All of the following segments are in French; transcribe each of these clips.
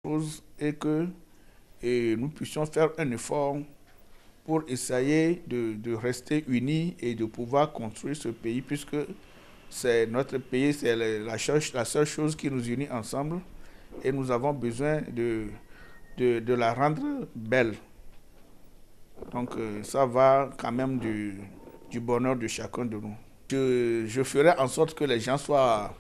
chose et que nous puissions faire un effort pour essayer de rester unis et de pouvoir construire ce pays, puisque c'est notre pays, c'est la seule chose qui nous unit ensemble et nous avons besoin de la rendre belle. Donc ça va quand même du bonheur de chacun de nous. Je ferai en sorte que les gens soient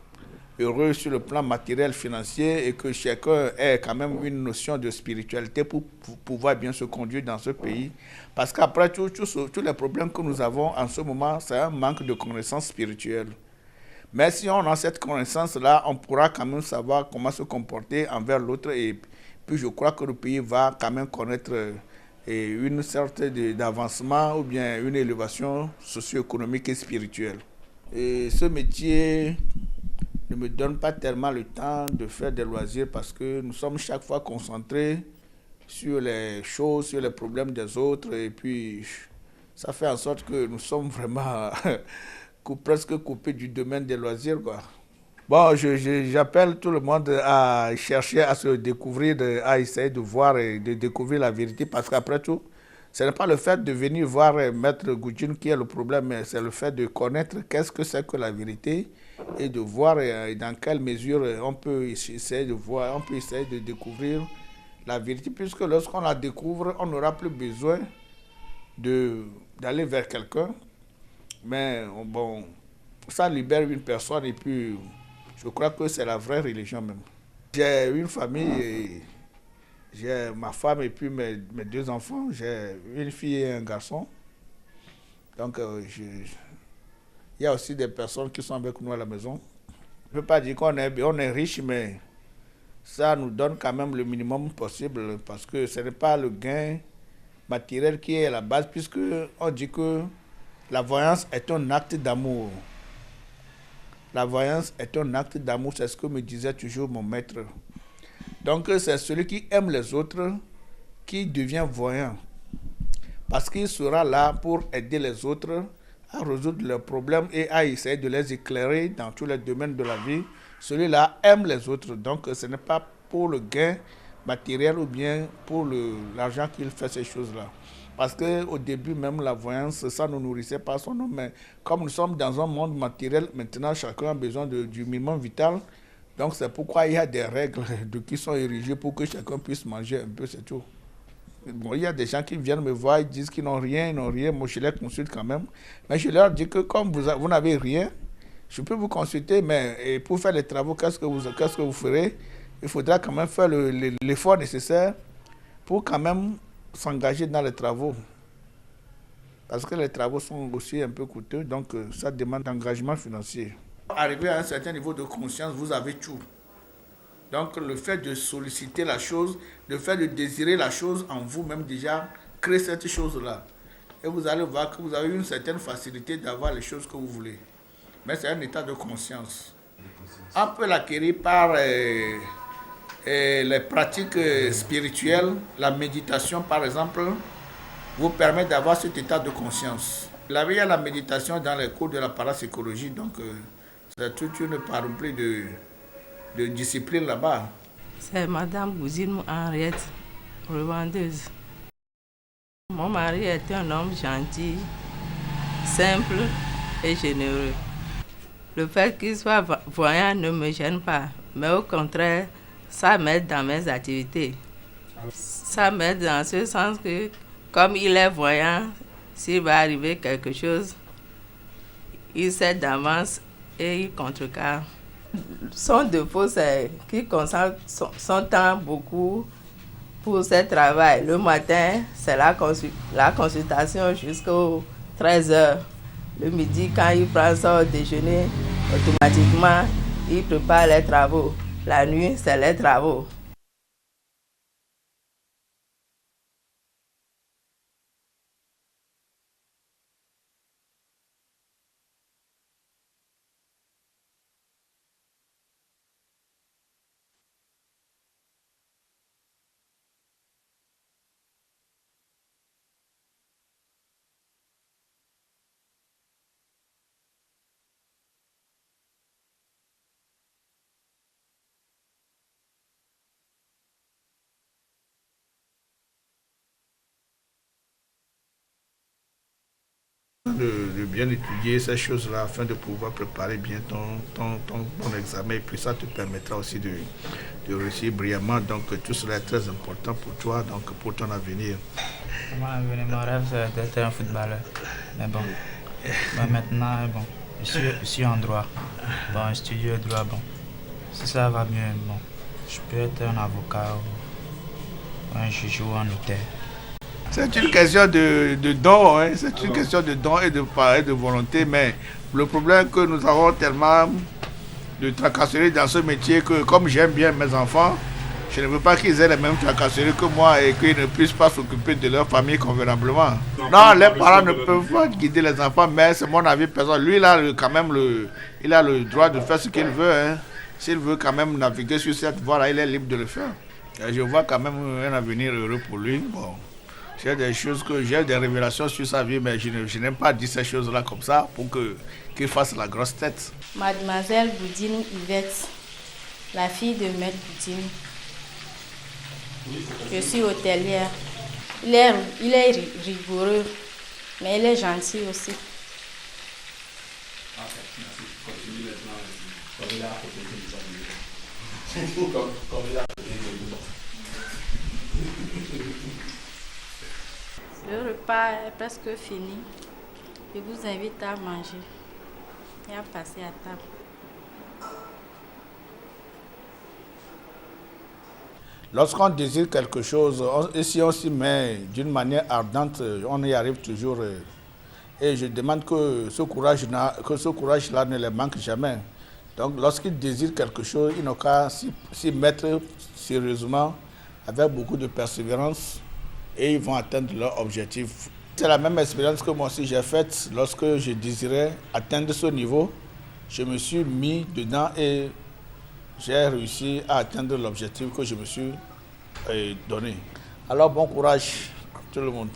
heureux sur le plan matériel, financier et que chacun ait quand même une notion de spiritualité pour pouvoir bien se conduire dans ce pays. Parce qu'après tous les problèmes que nous avons en ce moment, c'est un manque de connaissance spirituelle. Mais si on a cette connaissance-là, on pourra quand même savoir comment se comporter envers l'autre et puis je crois que le pays va quand même connaître une sorte d'avancement ou bien une élévation socio-économique et spirituelle. Et ce métier ne me donne pas tellement le temps de faire des loisirs parce que nous sommes chaque fois concentrés sur les choses, sur les problèmes des autres et puis ça fait en sorte que nous sommes vraiment presque coupés du domaine des loisirs, quoi. Bon, j'appelle tout le monde à chercher à se découvrir, à essayer de voir et de découvrir la vérité parce qu'après tout, ce n'est pas le fait de venir voir Maître Goudjine qui est le problème, mais c'est le fait de connaître qu'est-ce que c'est que la vérité et de voir dans quelle mesure on peut essayer de voir, on peut essayer de découvrir la vérité, puisque lorsqu'on la découvre, on n'aura plus besoin d'aller vers quelqu'un, mais bon, ça libère une personne et puis je crois que c'est la vraie religion même. J'ai une famille et j'ai ma femme et puis mes deux enfants. J'ai une fille et un garçon. Donc, il y a aussi des personnes qui sont avec nous à la maison. Je ne peux pas dire on est riche, mais ça nous donne quand même le minimum possible parce que ce n'est pas le gain matériel qui est à la base, puisque on dit que la voyance est un acte d'amour. La voyance est un acte d'amour, c'est ce que me disait toujours mon maître. Donc c'est celui qui aime les autres qui devient voyant. Parce qu'il sera là pour aider les autres à résoudre leurs problèmes et à essayer de les éclairer dans tous les domaines de la vie. Celui-là aime les autres. Donc ce n'est pas pour le gain matériel ou bien pour l'argent qu'il fait ces choses-là. Parce qu'au début, même la voyance, ça ne nourrissait pas son homme. Mais comme nous sommes dans un monde matériel, maintenant chacun a besoin du minimum vital. Donc c'est pourquoi il y a des règles qui sont érigées pour que chacun puisse manger un peu, c'est tout. Bon, il y a des gens qui viennent me voir, ils disent qu'ils n'ont rien, ils n'ont rien. Moi, je les consulte quand même. Mais je leur dis que comme vous n'avez rien, je peux vous consulter, mais pour faire les travaux, qu'est-ce que vous ferez? Il faudra quand même faire l'effort nécessaire pour quand même s'engager dans les travaux. Parce que les travaux sont aussi un peu coûteux, donc ça demande d'engagement financier. Arrivé à un certain niveau de conscience, vous avez tout. Donc le fait de solliciter la chose, le fait de désirer la chose en vous-même déjà crée cette chose-là. Et vous allez voir que vous avez une certaine facilité d'avoir les choses que vous voulez. Mais c'est un état de conscience. On peut l'acquérir par les pratiques spirituelles. La méditation, par exemple, vous permet d'avoir cet état de conscience. Il y a la méditation dans les cours de la parapsychologie, donc c'est toute une panoplie de disciplines là-bas. C'est Madame Gouzine Henriette, revendeuse. Mon mari est un homme gentil, simple et généreux. Le fait qu'il soit voyant ne me gêne pas, mais au contraire, ça m'aide dans mes activités. Ça m'aide dans ce sens que, comme il est voyant, s'il va arriver quelque chose, il sait d'avance et il contrecarre. Son défaut, c'est qu'il concentre son temps beaucoup pour ce travail. Le matin, c'est la consultation jusqu'aux 13 heures. Le midi, quand il prend son déjeuner, automatiquement, il prépare les travaux. La nuit, c'est les travaux. De bien étudier ces choses-là afin de pouvoir préparer bien ton examen et puis ça te permettra aussi de réussir brillamment. Donc tout cela est très important pour toi, donc pour ton avenir. Mon rêve c'est d'être un footballeur. Mais bon, maintenant, bon, je suis en droit. Bon, je studie le droit. Bon, si ça va mieux, bon, je peux être un avocat ou un juge ou un notaire. C'est une question de don, hein? C'est une question de don et de volonté, mais le problème est que nous avons tellement de tracasseries dans ce métier que comme j'aime bien mes enfants, je ne veux pas qu'ils aient les mêmes tracasseries que moi et qu'ils ne puissent pas s'occuper de leur famille convenablement. Non, les parents ne peuvent pas guider les enfants, mais c'est mon avis personnel. Lui, il a quand même il a le droit de faire ce qu'il veut. Hein. S'il veut quand même naviguer sur cette voie-là, il est libre de le faire. Et je vois quand même un avenir heureux pour lui. Bon. J'ai des révélations sur sa vie, mais je n'aime pas dire ces choses-là comme ça pour qu'il fasse la grosse tête. Mademoiselle Boudine Yvette, la fille de Maître Boudine. Je suis hôtelière. Il est rigoureux, mais il est gentil aussi. Le repas est presque fini. Je vous invite à manger et à passer à table. Lorsqu'on désire quelque chose, et si on s'y met d'une manière ardente, on y arrive toujours. Et je demande que ce courage-là ne les manque jamais. Donc lorsqu'ils désirent quelque chose, ils n'ont qu'à s'y mettre sérieusement, avec beaucoup de persévérance, et ils vont atteindre leur objectif. C'est la même expérience que moi aussi j'ai faite lorsque je désirais atteindre ce niveau. Je me suis mis dedans et j'ai réussi à atteindre l'objectif que je me suis donné. Alors bon courage à tout le monde.